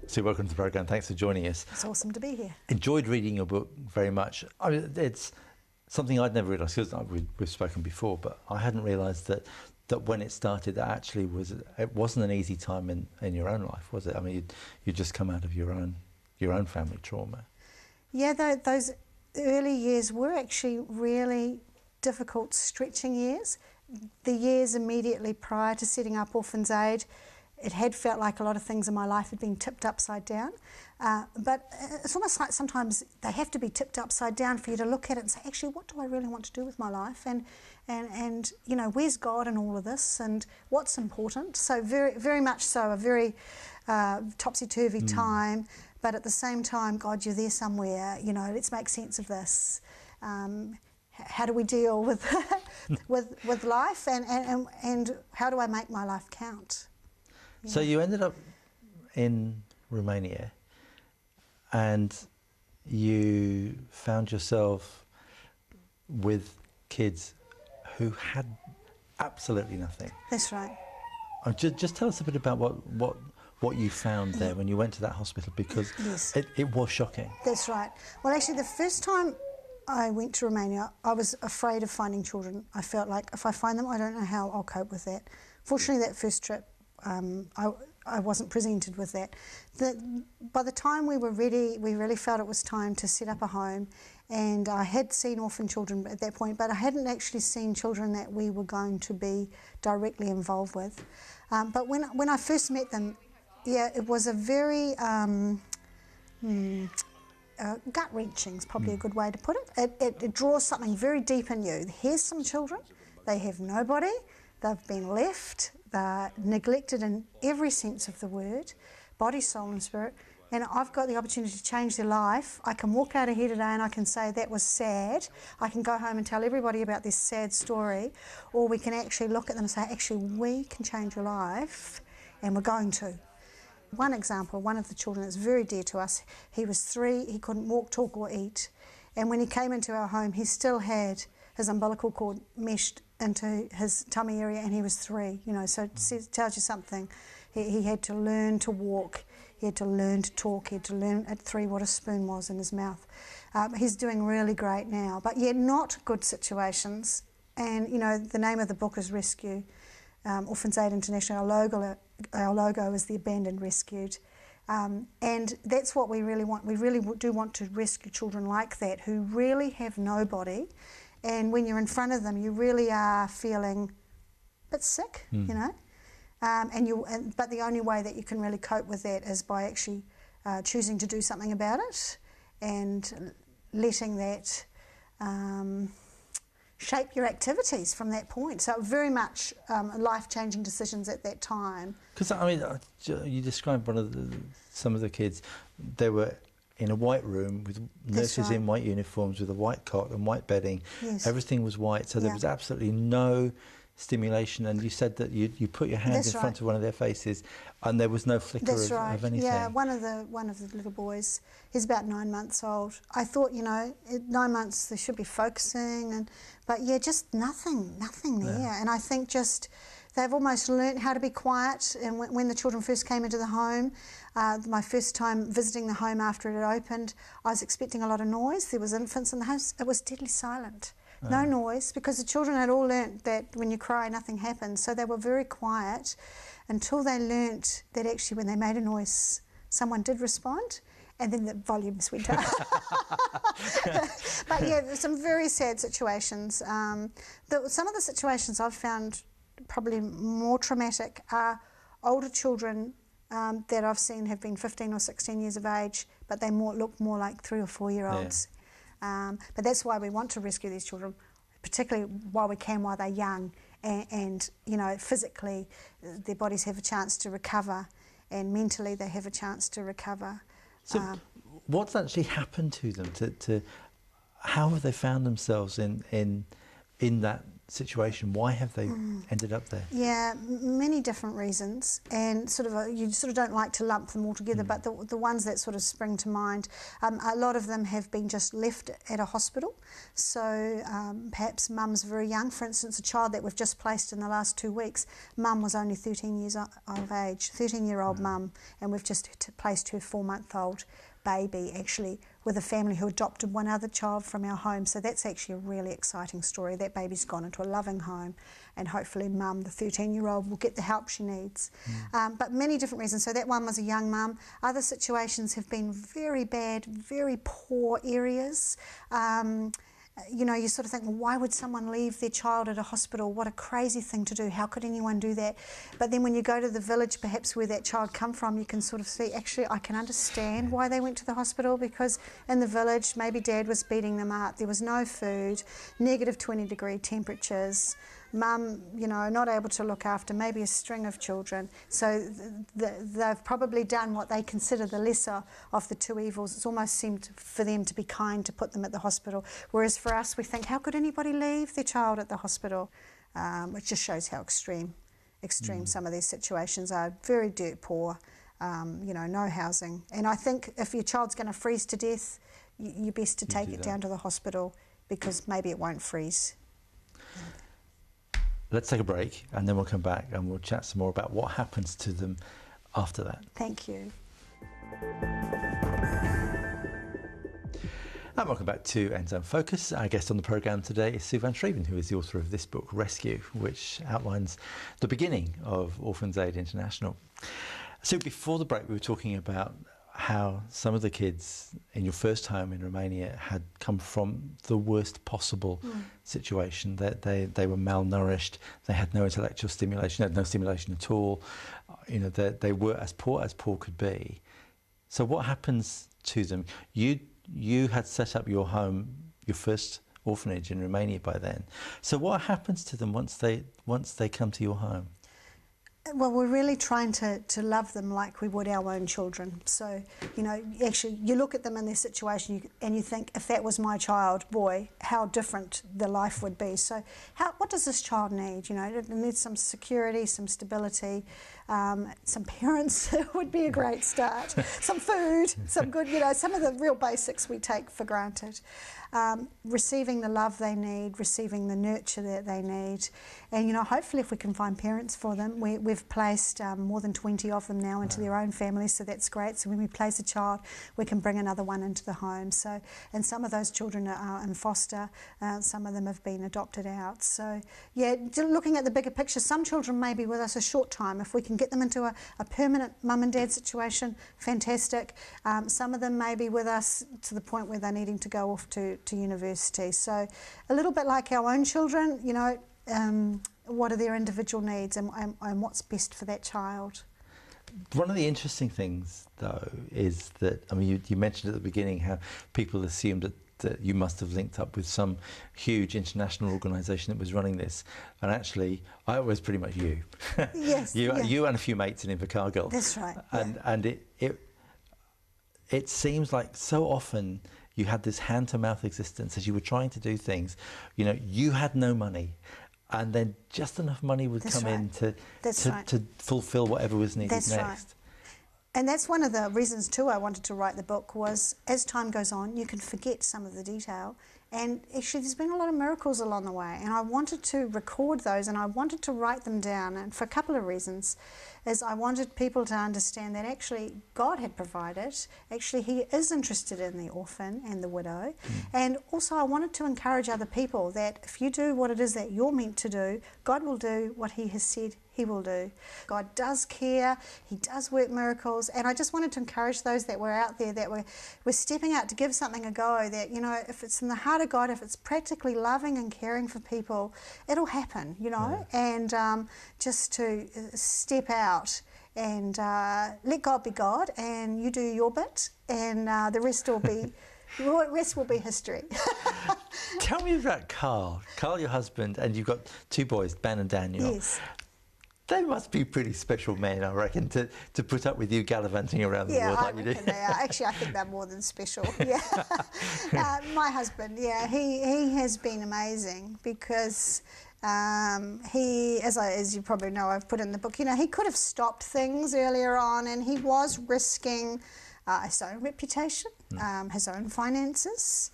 So welcome to the programme. Thanks for joining us. It's awesome to be here. Enjoyed reading your book very much. I mean, it's something I'd never realised, because we've spoken before, but I hadn't realised that when it started, that actually it wasn't an easy time in your own life, was it? I mean, you'd just come out of your own family trauma. Yeah, those early years were actually really difficult, stretching years. The years immediately prior to setting up Orphans Aid, it had felt like a lot of things in my life had been tipped upside down. But it's almost like sometimes they have to be tipped upside down for you to look at it and say, actually, what do I really want to do with my life? And you know, where's God in all of this? And what's important? So very, very much so, a very topsy-turvy time. But at the same time, God, you're there somewhere. You know, let's make sense of this. How do we deal with with life? And how do I make my life count? Yeah. So you ended up in Romania, and you found yourself with kids who had absolutely nothing. That's right. Just tell us a bit about what you found there when you went to that hospital, because yes. it was shocking. That's right. Well, actually, the first time I went to Romania, I was afraid of finding children. I felt like if I find them, I don't know how I'll cope with that. Fortunately, that first trip, I wasn't presented with that. By the time we were ready, we really felt it was time to set up a home, and I had seen orphan children at that point, but I hadn't actually seen children that we were going to be directly involved with. But when I first met them, yeah, it was a very gut-wrenching is probably a good way to put it. It draws something very deep in you. Here's some children, they have nobody, they've been left, they're neglected in every sense of the word, body, soul and spirit, and I've got the opportunity to change their life. I can walk out of here today and I can say that was sad. I can go home and tell everybody about this sad story, or we can actually look at them and say, actually, we can change your life, and we're going to. One example, one of the children that's very dear to us, he was 3, he couldn't walk, talk or eat, and when he came into our home, he still had his umbilical cord meshed into his tummy area, and he was 3, you know, so it tells you something. He had to learn to walk, he had to learn to talk, he had to learn at 3 what a spoon was in his mouth. He's doing really great now, but yet not good situations, and you know, the name of the book is Rescue. Orphans Aid International, our logo is the abandoned rescued, and that's what we really want. We really do want to rescue children like that who really have nobody, and when you're in front of them you really are feeling a bit sick, you know, but the only way that you can really cope with that is by actually choosing to do something about it and letting that shape your activities from that point. So very much life-changing decisions at that time. Because I mean, you described some of the kids. They were in a white room with nurses in white uniforms with a white cot and white bedding. Yes. Everything was white, so there was absolutely no stimulation. And you said that you put your hands in front of one of their faces, and there was no flicker of anything. Yeah, one of the little boys, he's about 9 months old. I thought, you know, at 9 months they should be focusing, but yeah, just nothing there. Yeah. And I think just they've almost learnt how to be quiet. And when the children first came into the home, my first time visiting the home after it had opened, I was expecting a lot of noise. There was infants in the house. It was deadly silent. No noise, because the children had all learnt that when you cry nothing happens, so they were very quiet until they learnt that actually when they made a noise someone did respond, and then the volumes went up. But yeah, there's some very sad situations. Some of the situations I've found probably more traumatic are older children that I've seen have been 15 or 16 years of age, but they look more like 3 or 4 year olds. Yeah. But that's why we want to rescue these children, particularly while we can, while they're young, and you know, physically their bodies have a chance to recover, and mentally they have a chance to recover. So what's actually happened to them? To how have they found themselves in that situation? Why have they ended up there? Yeah, many different reasons, and you sort of don't like to lump them all together, but the ones that sort of spring to mind, a lot of them have been just left at a hospital. So perhaps mum's very young. For instance, a child that we've just placed in the last 2 weeks, mum was only 13 years of age, 13-year-old mum, and we've just placed her 4-month-old baby actually with a family who adopted one other child from our home. So that's actually a really exciting story. That baby's gone into a loving home, and hopefully mum, the 13-year-old, will get the help she needs. But many different reasons. So that one was a young mum. Other situations have been very bad, very poor areas. You know, you sort of think, well, why would someone leave their child at a hospital? What a crazy thing to do. How could anyone do that? But then when you go to the village, perhaps where that child come from, you can sort of see, actually, I can understand why they went to the hospital, because in the village, maybe dad was beating them up. There was no food, negative 20-degree temperatures. Mum, you know, not able to look after maybe a string of children. So they've probably done what they consider the lesser of the two evils. It's almost seemed for them to be kind to put them at the hospital. Whereas for us, we think, how could anybody leave their child at the hospital? Which just shows how extreme some of these situations are. Very dirt poor, you know, no housing. And I think if your child's going to freeze to death, you're best to take it down to the hospital, because maybe it won't freeze. Let's take a break, and then we'll come back and we'll chat some more about what happens to them after that. Thank you. And welcome back to Endzone Focus. Our guest on the programme today is Sue van Schreven, who is the author of this book, Rescue, which outlines the beginning of Orphans Aid International. So before the break, we were talking about how some of the kids in your first home in Romania had come from the worst possible situation. That they were malnourished, they had no intellectual stimulation, had no stimulation at all. You know, they were as poor could be. So what happens to them? You had set up your home, your first orphanage in Romania by then. So what happens to them once they come to your home? Well, we're really trying to love them like we would our own children. So, you know, actually, you look at them in their situation and you think, if that was my child, boy, how different the life would be. So what does this child need? You know, it needs some security, some stability, some parents would be a great start, some food, some good, you know, some of the real basics we take for granted. Receiving the love they need, receiving the nurture that they need. And, you know, hopefully if we can find parents for them, we've placed more than 20 of them now into their own families, so that's great. So when we place a child, we can bring another one into the home. So, and some of those children are in foster, some of them have been adopted out. So, yeah, looking at the bigger picture, some children may be with us a short time. If we can get them into a permanent mum and dad situation, fantastic. Some of them may be with us to the point where they're needing to go off to university. So a little bit like our own children, you know, what are their individual needs and what's best for that child. One of the interesting things, though, is that, I mean, you mentioned at the beginning how people assumed that you must have linked up with some huge international organisation that was running this, and actually, it was pretty much you. Yes. You and a few mates in Invercargill. That's right. And it seems like so often you had this hand-to-mouth existence as you were trying to do things. You know, you had no money, and then just enough money would come in to fulfil whatever was needed next. Right. And that's one of the reasons too I wanted to write the book, was as time goes on you can forget some of the detail, and actually there's been a lot of miracles along the way, and I wanted to record those and I wanted to write them down, and for a couple of reasons. Is I wanted people to understand that actually God had provided, actually He is interested in the orphan and the widow, and also I wanted to encourage other people that if you do what it is that you're meant to do, God will do what He has said He will do. God does care, He does work miracles, and I just wanted to encourage those that were out there that were stepping out to give something a go, that, you know, if it's in the heart of God, if it's practically loving and caring for people, it'll happen, you know, and just to step out and let God be God, and you do your bit, and the rest will be history. Tell me about Carl, your husband, and you've got two boys, Ben and Daniel. Yes. They must be pretty special men, I reckon, to put up with you gallivanting around the world like you do. Yeah, they are. Actually, I think they're more than special. Yeah, my husband, he has been amazing, because He, as you probably know, I've put in the book, he could have stopped things earlier on, and he was risking his own reputation, his own finances.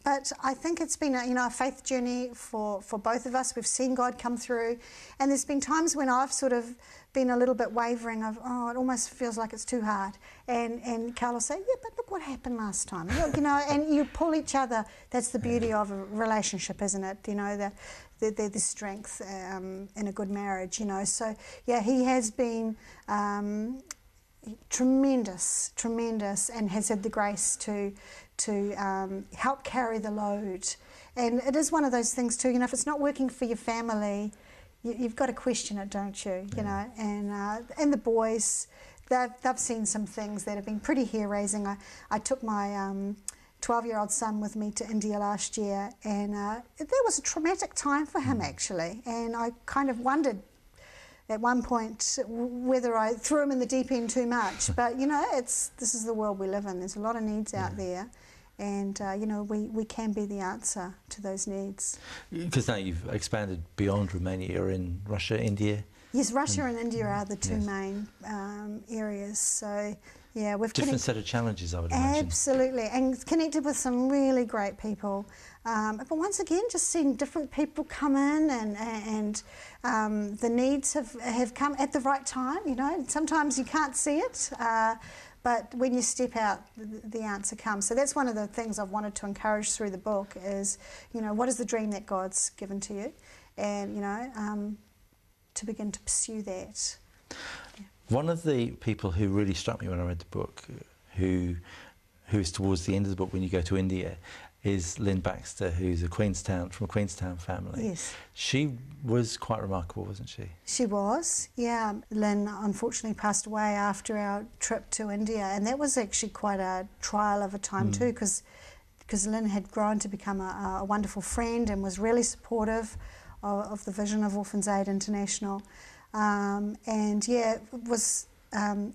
But I think it's been a faith journey for both of us. We've seen God come through, and there's been times when I've sort of been a little bit wavering of, it almost feels like it's too hard. And Carl will say, yeah, but look what happened last time. Look, and you pull each other. That's the beauty of a relationship, isn't it? The strength in a good marriage, So, yeah, he has been tremendous, and has had the grace to help carry the load. And it is one of those things too, if it's not working for your family, you've got to question it, don't you? And the boys, they've seen some things that have been pretty hair-raising. I took my 12-year-old son with me to India last year, and there was a traumatic time for him actually, and I kind of wondered at one point whether I threw him in the deep end too much. But this is the world we live in. There's a lot of needs out there, and we can be the answer to those needs. Because now you've expanded beyond Romania. You're in Russia, India. Yes, Russia and India are the two main areas. So yeah, we've different set of challenges, I would imagine. Absolutely, and connected with some really great people. But once again, just seeing different people come in, and the needs have come at the right time. Sometimes you can't see it, but when you step out, the answer comes. So that's one of the things I've wanted to encourage through the book is, what is the dream that God's given to you, and to begin to pursue that. Yeah. One of the people who really struck me when I read the book, who is towards the end of the book when you go to India, is Lynn Baxter, who's from a Queenstown family. Yes. She was quite remarkable, wasn't she? She was, yeah. Lynn unfortunately passed away after our trip to India, and that was actually quite a trial of a time too, because Lynn had grown to become a wonderful friend and was really supportive of the vision of Orphans Aid International. And yeah, it was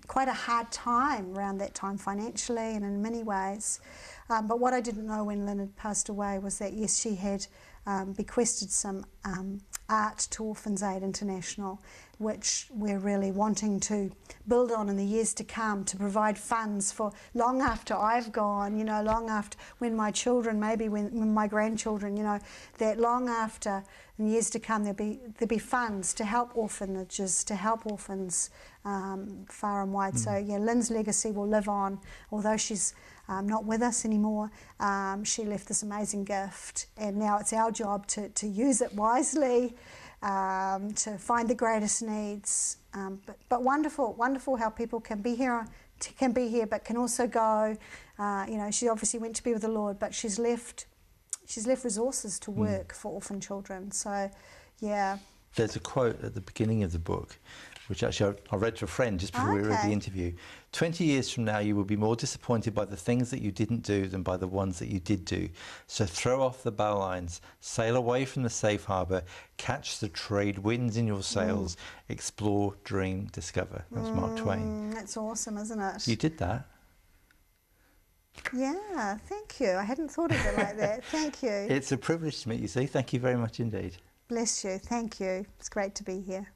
quite a hard time around that time financially and in many ways. But what I didn't know when Lynn had passed away was that, yes, she had bequested some art to Orphans Aid International, which we're really wanting to build on in the years to come, to provide funds for long after I've gone, long after when my children, maybe when my grandchildren, that long after in years to come there'll be funds to help orphanages, to help orphans far and wide. So yeah, Lynn's legacy will live on, although she's not with us anymore. She left this amazing gift, and now it's our job to use it wisely, to find the greatest needs. But wonderful how people can be here, but can also go. She obviously went to be with the Lord, but she's left resources to work for orphan children. So, yeah. There's a quote at the beginning of the book, which actually I read to a friend just before we read the interview. 20 years from now, you will be more disappointed by the things that you didn't do than by the ones that you did do. So throw off the bowlines, sail away from the safe harbour, catch the trade winds in your sails, explore, dream, discover. That's Mark Twain. That's awesome, isn't it? You did that. Yeah, thank you. I hadn't thought of it like that. Thank you. It's a privilege to meet you, Sue. Thank you very much indeed. Bless you. Thank you. It's great to be here.